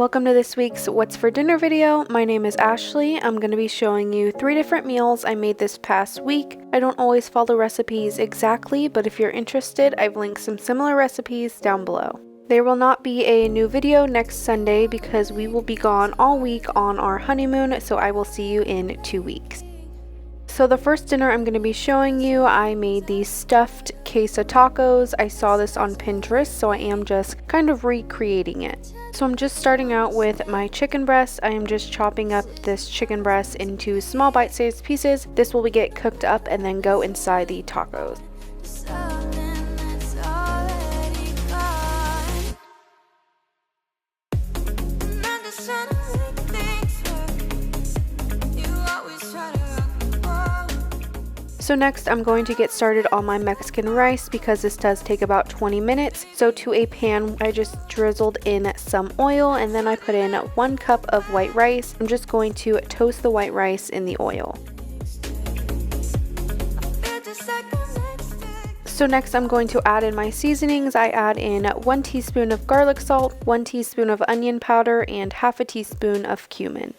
welcome to this week's What's for Dinner video. My name is Ashley. I'm going to be showing you 3 different meals I made this past week. I don't always follow recipes exactly, but if you're interested, I've linked some similar recipes down below. There will not be a new video next Sunday because we will be gone all week on our honeymoon, so I will see you in 2 weeks. So the first dinner I'm going to be showing you, I made these stuffed queso tacos. I saw this on Pinterest, so I am just kind of recreating it. So I'm just starting out with my chicken breast. I am just chopping up this chicken breast into small bite-sized pieces. This will get cooked up and then go inside the tacos. So next I'm going to get started on my Mexican rice because this does take about 20 minutes. So to a pan, I just drizzled in some oil and then I put in 1 cup of white rice. I'm just going to toast the white rice in the oil. So next I'm going to add in my seasonings. I add in 1 teaspoon of garlic salt, 1 teaspoon of onion powder, and half a teaspoon of cumin.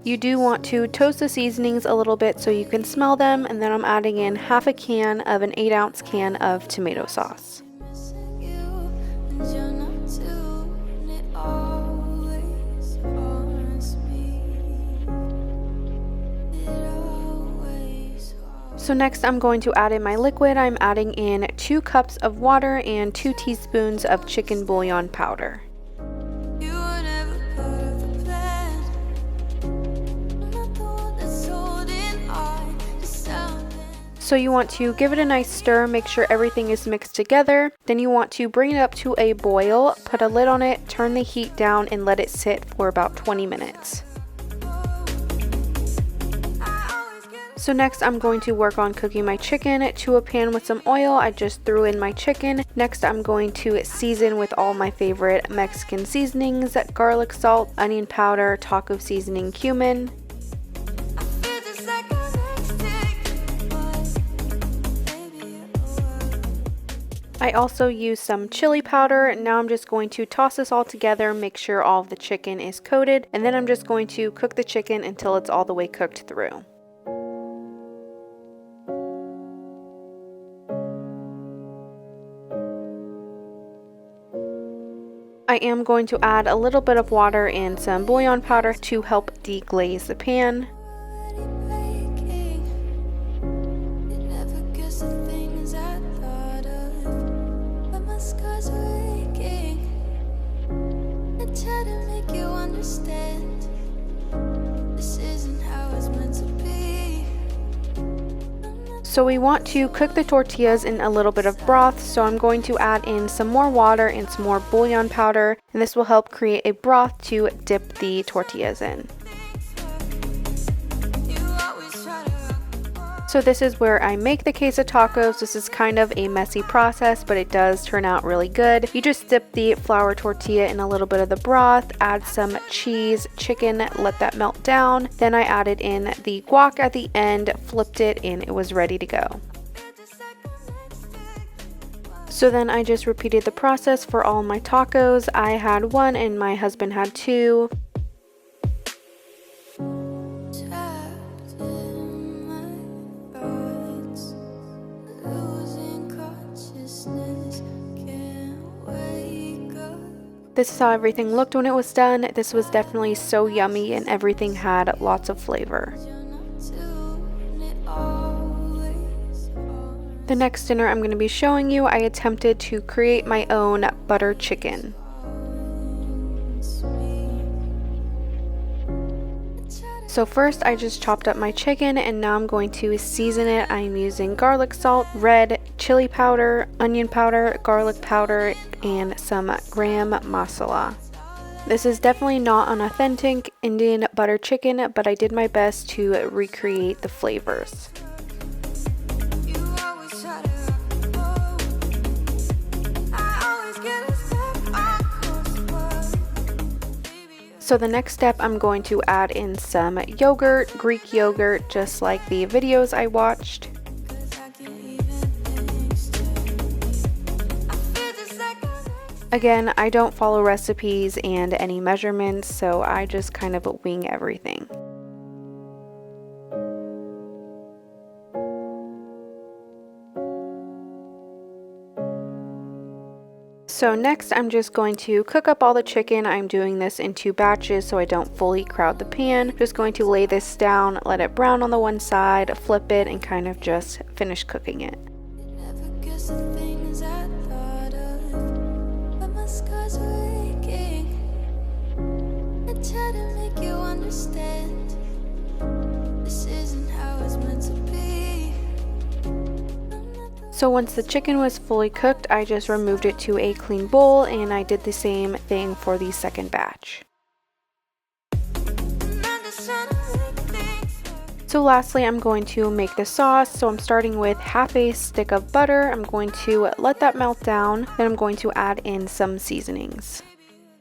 You do want to toast the seasonings a little bit so you can smell them, and then I'm adding in half a can of an 8-ounce can of tomato sauce. So next I'm going to add in my liquid. I'm adding in 2 cups of water and 2 teaspoons of chicken bouillon powder. So you want to give it a nice stir, make sure everything is mixed together. Then you want to bring it up to a boil, put a lid on it, turn the heat down, and let it sit for about 20 minutes. So next I'm going to work on cooking my chicken. To a pan with some oil, I just threw in my chicken. Next I'm going to season with all my favorite Mexican seasonings: garlic salt, onion powder, taco seasoning, cumin. I also use some chili powder. Now I'm just going to toss this all together, make sure all of the chicken is coated, and then I'm just going to cook the chicken until it's all the way cooked through. I am going to add a little bit of water and some bouillon powder to help deglaze the pan. So we want to cook the tortillas in a little bit of broth, so I'm going to add in some more water and some more bouillon powder, and this will help create a broth to dip the tortillas in. So this is where I make the queso tacos. This is kind of a messy process, but it does turn out really good. You just dip the flour tortilla in a little bit of the broth, add some cheese, chicken, let that melt down. Then I added in the guac at the end, flipped it, and it was ready to go. So then I just repeated the process for all my tacos. I had 1 and my husband had 2. This is how everything looked when it was done. This was definitely so yummy and everything had lots of flavor. The next dinner I'm going to be showing you, I attempted to create my own butter chicken. So first I just chopped up my chicken and now I'm going to season it. I'm using garlic salt, red chili powder, onion powder, garlic powder, and some gram masala. This is definitely not an authentic Indian butter chicken, but I did my best to recreate the flavors. So the next step, I'm going to add in some yogurt, Greek yogurt, just like the videos I watched. Again, I don't follow recipes and any measurements, so I just kind of wing everything. So next I'm just going to cook up all the chicken. I'm doing this in 2 batches so I don't fully crowd the pan. Just going to lay this down, let it brown on the one side, flip it, and kind of just finish cooking it. So once the chicken was fully cooked, I just removed it to a clean bowl, and I did the same thing for the second batch. So lastly, I'm going to make the sauce. So I'm starting with half a stick of butter. I'm going to let that melt down. Then I'm going to add in some seasonings.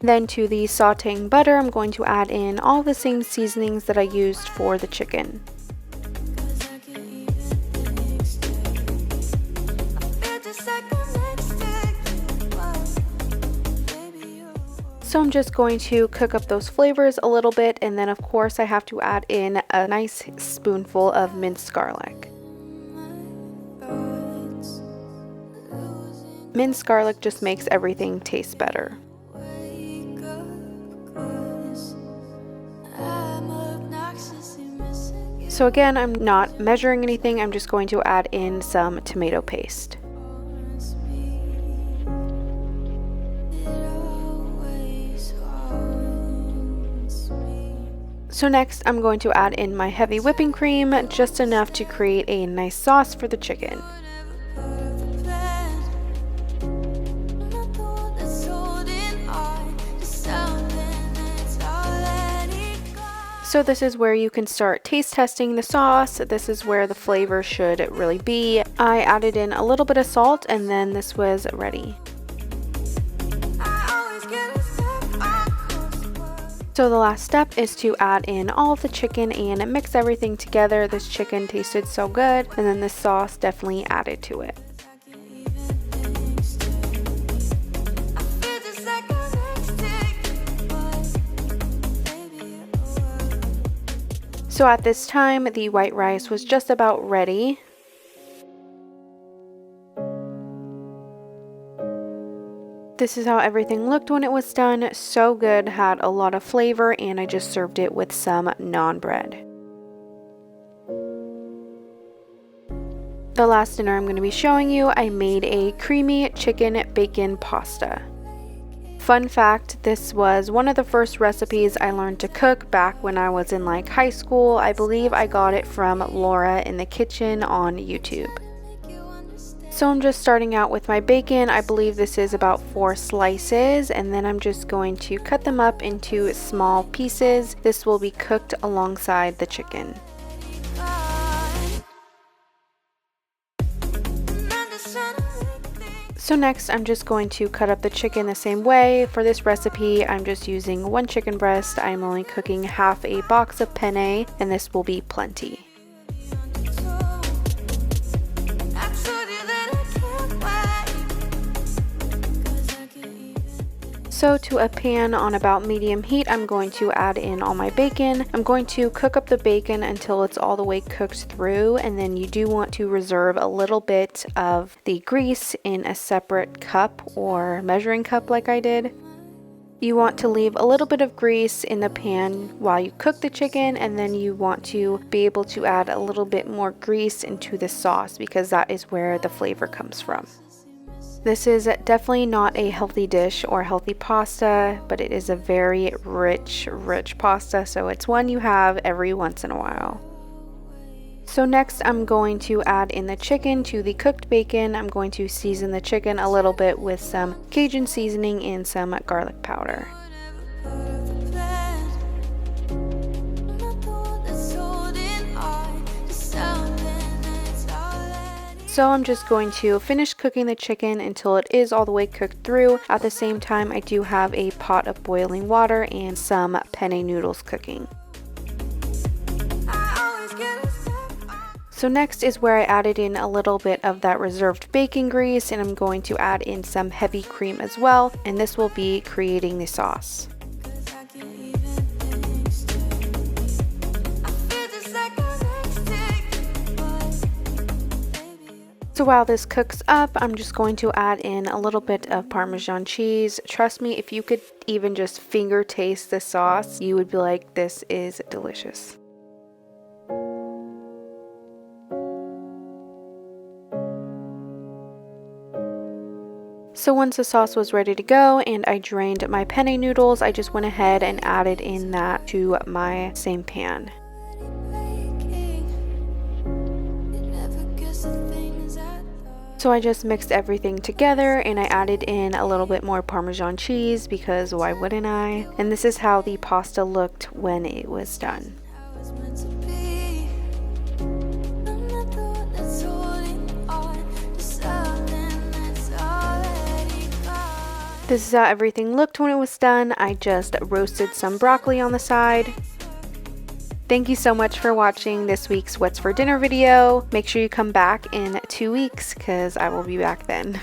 Then to the sauteing butter, I'm going to add in all the same seasonings that I used for the chicken. So I'm just going to cook up those flavors a little bit, and then of course I have to add in a nice spoonful of minced garlic. Minced garlic just makes everything taste better. So again, I'm not measuring anything, I'm just going to add in some tomato paste. So next I'm going to add in my heavy whipping cream, just enough to create a nice sauce for the chicken. So this is where you can start taste testing the sauce. This is where the flavor should really be. I added in a little bit of salt, and then this was ready. So the last step is to add in all of the chicken and mix everything together. This chicken tasted so good, and then the sauce definitely added to it. So at this time, the white rice was just about ready. This is how everything looked when it was done. So good, had a lot of flavor, and I just served it with some naan bread. The last dinner I'm going to be showing you, I made a creamy chicken bacon pasta. Fun fact, this was one of the first recipes I learned to cook back when I was in like high school. I believe I got it from Laura in the Kitchen on YouTube. So I'm just starting out with my bacon. I believe this is about 4 slices, and then I'm just going to cut them up into small pieces. This will be cooked alongside the chicken. So next I'm just going to cut up the chicken the same way. For this recipe I'm just using 1 chicken breast. I'm only cooking half a box of penne, and this will be plenty. So to a pan on about medium heat, I'm going to add in all my bacon. I'm going to cook up the bacon until it's all the way cooked through, and then you do want to reserve a little bit of the grease in a separate cup or measuring cup like I did. You want to leave a little bit of grease in the pan while you cook the chicken, and then you want to be able to add a little bit more grease into the sauce because that is where the flavor comes from. This is definitely not a healthy dish or healthy pasta, but it is a very rich pasta, so it's one you have every once in a while. So next I'm going to add in the chicken to the cooked bacon. I'm going to season the chicken a little bit with some Cajun seasoning and some garlic powder. So I'm just going to finish cooking the chicken until it is all the way cooked through. At the same time, I do have a pot of boiling water and some penne noodles cooking. So next is where I added in a little bit of that reserved bacon grease, and I'm going to add in some heavy cream as well, and this will be creating the sauce. So while this cooks up, I'm just going to add in a little bit of Parmesan cheese. Trust me, if you could even just finger taste the sauce, you would be like, this is delicious. So once the sauce was ready to go and I drained my penne noodles, I just went ahead and added in that to my same pan. So I just mixed everything together and I added in a little bit more Parmesan cheese because why wouldn't I? And this is how the pasta looked when it was done. This is how everything looked when it was done. I just roasted some broccoli on the side. Thank you so much for watching this week's What's for Dinner video. Make sure you come back in 2 weeks because I will be back then.